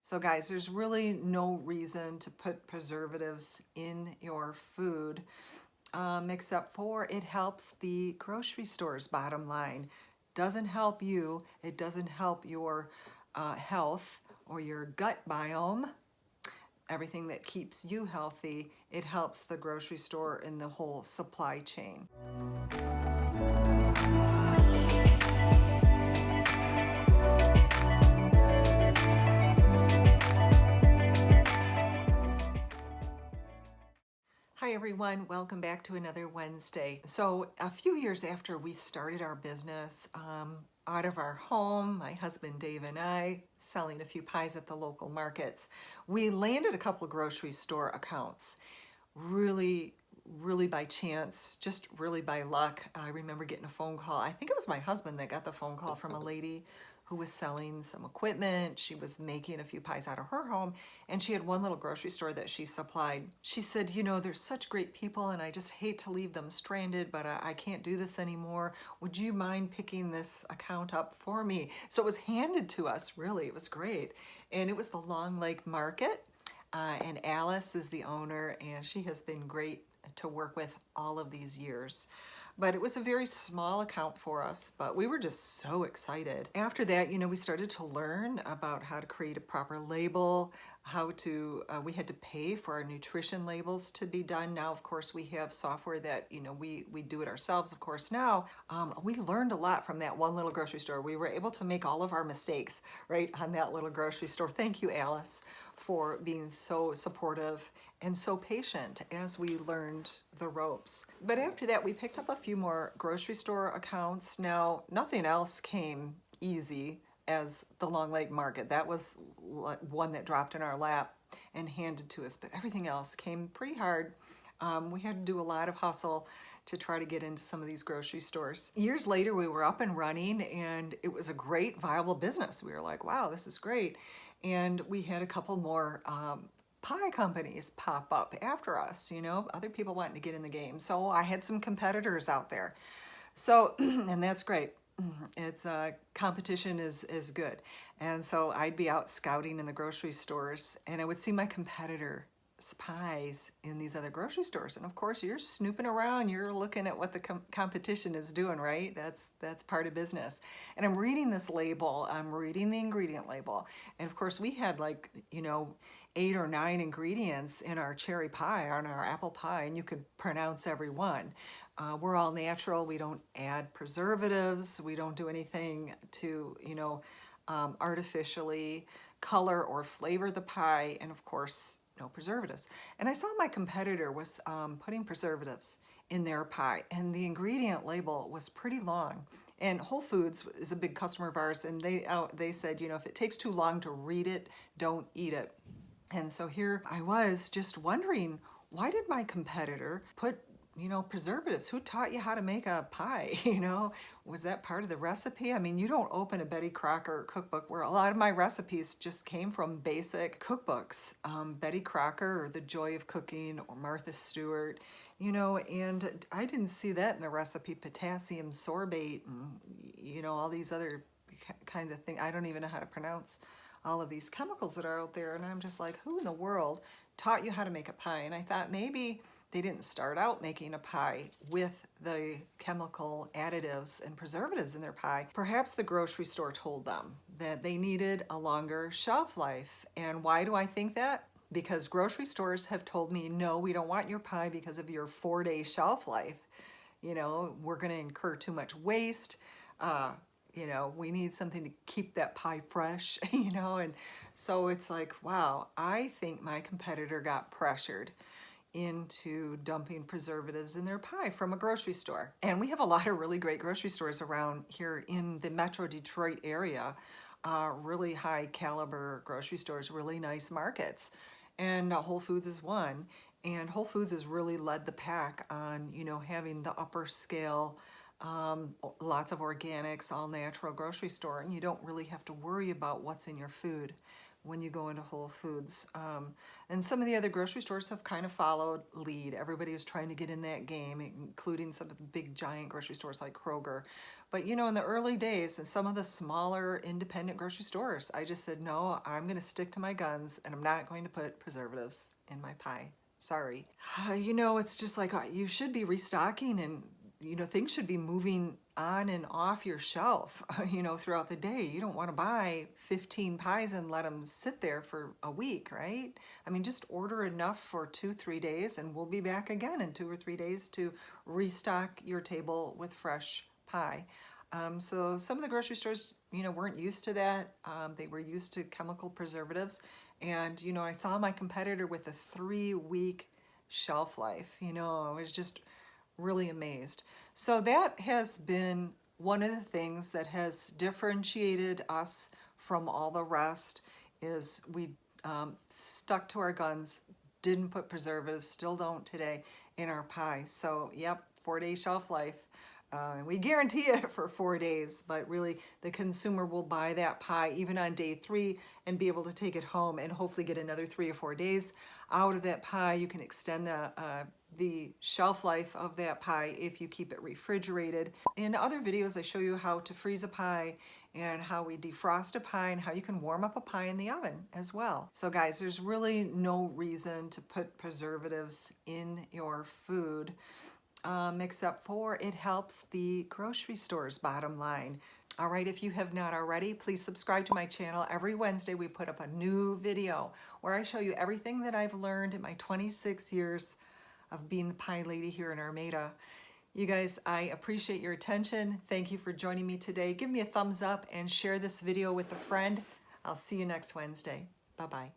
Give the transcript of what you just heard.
So guys, there's really no reason to put preservatives in your food except for it helps the grocery store's bottom line. Doesn't help you, it doesn't help your health or your gut biome, everything that keeps you healthy. It helps the grocery store and the whole supply chain. Hi everyone, welcome back to another Wednesday. So a few years after we started our business, out of our home, my husband Dave and I, selling a few pies at the local markets, we landed a couple of grocery store accounts. Really by chance, just really by luck. I remember getting a phone call. I think it was my husband that got the phone call from a lady who was selling some equipment. She was making a few pies out of her home, and she had one little grocery store that she supplied. She said, you know, there's such great people and I just hate to leave them stranded, but I can't do this anymore. Would you mind picking this account up for me? So it was handed to us, really. It was great. And it was the Long Lake Market. And Alice is the owner, and she has been great to work with all of these years. But it was a very small account for us, but we were just so excited. After that, you know, we started to learn about how to create a proper label, how to, we had to pay for our nutrition labels to be done. Now, of course, we have software that, you know, we do it ourselves, of course, now. We learned a lot from that one little grocery store. We were able to make all of our mistakes, right, on that little grocery store. Thank you, Alice, for being so supportive and so patient as we learned the ropes. But after that, we picked up a few more grocery store accounts. Now, nothing else came easy as the Long Lake Market. That was one that dropped in our lap and handed to us, but everything else came pretty hard. We had to do a lot of hustle to try to get into some of these grocery stores. Years later, we were up and running, and it was a great, viable business. We were like, wow, this is great. And we had a couple more pie companies pop up after us, you know, other people wanting to get in the game. So I had some competitors out there. So, and that's great. It's competition is good. And so I'd be out scouting in the grocery stores, and I would see my competitor pies in these other grocery stores, and of course you're snooping around, you're looking at what the competition is doing, right? That's part of business. And I'm reading this label, I'm reading the ingredient label, and of course we had, like, you know, 8 or 9 ingredients in our cherry pie, on our apple pie, and you could pronounce every one. We're all natural. We don't add preservatives. We don't do anything to, you know, artificially color or flavor the pie, and of course no preservatives. And I saw my competitor was putting preservatives in their pie, and the ingredient label was pretty long. And Whole Foods is a big customer of ours, and they said, you know, if it takes too long to read it, don't eat it. And so here I was just wondering, why did my competitor put, you know, preservatives? Who taught you how to make a pie? You know, was that part of the recipe? I mean, you don't open a Betty Crocker cookbook, where a lot of my recipes just came from basic cookbooks. Betty Crocker, or The Joy of Cooking, or Martha Stewart, you know, and I didn't see that in the recipe. Potassium sorbate and, you know, all these other kinds of things. I don't even know how to pronounce all of these chemicals that are out there. And I'm just like, who in the world taught you how to make a pie? And I thought maybe they didn't start out making a pie with the chemical additives and preservatives in their pie. Perhaps the grocery store told them that they needed a longer shelf life. And why do I think that? Because grocery stores have told me, no, we don't want your pie because of your 4-day shelf life. You know, we're going to incur too much waste. You know, we need something to keep that pie fresh, you know. And so it's like, wow, I think my competitor got pressured into dumping preservatives in their pie from a grocery store. And we have a lot of really great grocery stores around here in the Metro Detroit area, really high caliber grocery stores, really nice markets. And Whole Foods is one. And Whole Foods has really led the pack on, you know, having the upper scale, lots of organics, all natural grocery store, and you don't really have to worry about what's in your food. when you go into Whole Foods. And some of the other grocery stores have kind of followed lead. Everybody is trying to get in that game, including some of the big giant grocery stores like Kroger. But in the early days, and some of the smaller independent grocery stores, I just said, no, I'm going to stick to my guns, and I'm not going to put preservatives in my pie. Sorry. It's just like you should be restocking, and things should be moving on and off your shelf, throughout the day. You don't want to buy 15 pies and let them sit there for a week, right? I mean, just order enough for 2-3 days, and we'll be back again in 2 or 3 days to restock your table with fresh pie. So some of the grocery stores, weren't used to that. They were used to chemical preservatives. And, I saw my competitor with a 3-week shelf life. I was just really amazed. So that has been one of the things that has differentiated us from all the rest, is we stuck to our guns, didn't put preservatives, still don't today, in our pie. So yep, 4-day shelf life. And we guarantee it for 4 days, but really the consumer will buy that pie even on day 3 and be able to take it home and hopefully get another 3 or 4 days out of that pie. You can extend the shelf life of that pie if you keep it refrigerated. In other videos, I show you how to freeze a pie and how we defrost a pie and how you can warm up a pie in the oven as well. So guys, there's really no reason to put preservatives in your food. Except for it helps the grocery store's bottom line. All right, if you have not already, please subscribe to my channel. Every Wednesday we put up a new video where I show you everything that I've learned in my 26 years of being the pie lady here in Armada. You guys, I appreciate your attention. Thank you for joining me today. Give me a thumbs up and share this video with a friend. I'll see you next Wednesday. Bye-bye.